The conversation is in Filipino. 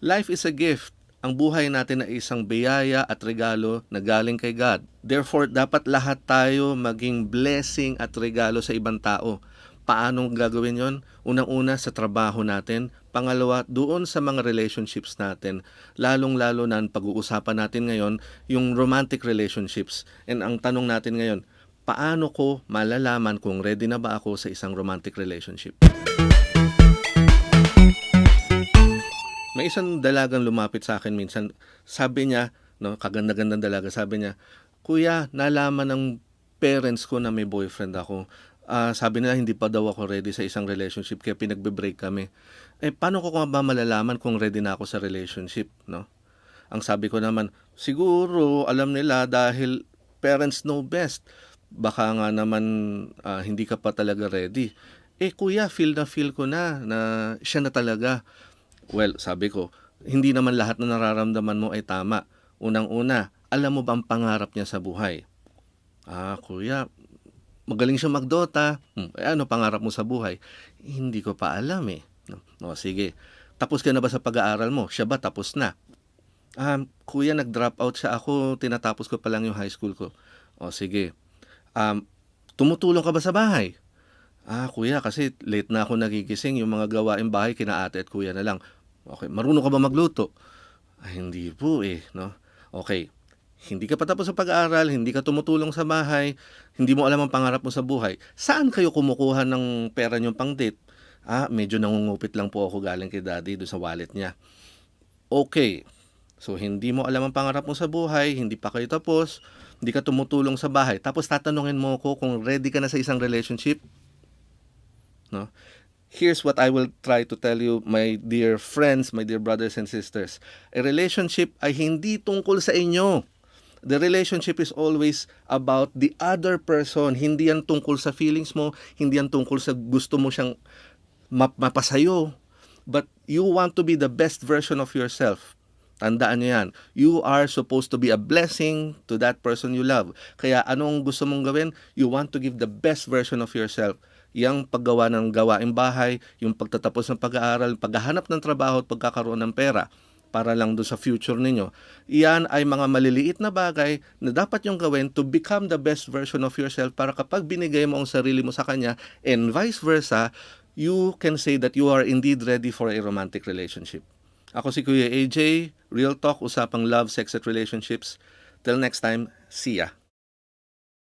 Life is a gift. Ang buhay natin ay isang biyaya at regalo na galing kay God. Therefore, dapat lahat tayo maging blessing at regalo sa ibang tao. Paano gagawin yon? Unang-una sa trabaho natin. Pangalawa, doon sa mga relationships natin. Lalong-lalo na ang pag-uusapan natin ngayon, yung romantic relationships. And ang tanong natin ngayon, paano ko malalaman kung ready na ba ako sa isang romantic relationship? May isang dalagang lumapit sa akin minsan. Sabi niya, no, kaganda-gandang dalaga, sabi niya, "Kuya, nalaman ng parents ko na may boyfriend ako. Sabi nila hindi pa daw ako ready sa isang relationship kaya pinagbe-break kami." Paano ko nga ba malalaman kung ready na ako sa relationship, no? Ang sabi ko naman, siguro alam nila dahil parents know best. Baka nga naman hindi ka pa talaga ready. Kuya, feel na feel ko na siya na talaga. Well, sabi ko, hindi naman lahat na nararamdaman mo ay tama. Unang-una, alam mo ba ang pangarap niya sa buhay? Kuya, magaling siya magdota. Ano pangarap mo sa buhay? Hindi ko pa alam eh. No, sige. Tapos ka na ba sa pag-aaral mo? Siya ba tapos na? Kuya, nag-drop out siya. Ako, tinatapos ko pa lang yung high school ko. O, sige. Tumutulong ka ba sa bahay? Kuya, kasi late na ako nagigising. Yung mga gawaing bahay, kina ate at kuya na lang. Okay, marunong ka ba magluto? Hindi po eh, no? Okay, hindi ka pa tapos sa pag-aaral, hindi ka tumutulong sa bahay, hindi mo alam ang pangarap mo sa buhay. Saan kayo kumukuha ng pera niyong pang-date? Medyo nangungupit lang po ako galing kay daddy doon sa wallet niya. Okay, so hindi mo alam ang pangarap mo sa buhay, hindi pa kayo tapos, hindi ka tumutulong sa bahay. Tapos tatanungin mo ko kung ready ka na sa isang relationship? No? Here's what I will try to tell you, my dear friends, my dear brothers and sisters. A relationship ay hindi tungkol sa inyo. The relationship is always about the other person. Hindi yan tungkol sa feelings mo, hindi yan tungkol sa gusto mo siyang mapasayo. But you want to be the best version of yourself. Tandaan nyo yan. You are supposed to be a blessing to that person you love. Kaya anong gusto mong gawin? You want to give the best version of yourself. Yang paggawa ng gawaing bahay, yung pagtatapos ng pag-aaral, paghahanap ng trabaho at pagkakaroon ng pera para lang doon sa future ninyo. Iyan ay mga maliliit na bagay na dapat yung gawin to become the best version of yourself para kapag binigay mo ang sarili mo sa kanya and vice versa, you can say that you are indeed ready for a romantic relationship. Ako si Kuya AJ, Real Talk, usapang love, sex at relationships. Till next time, see ya!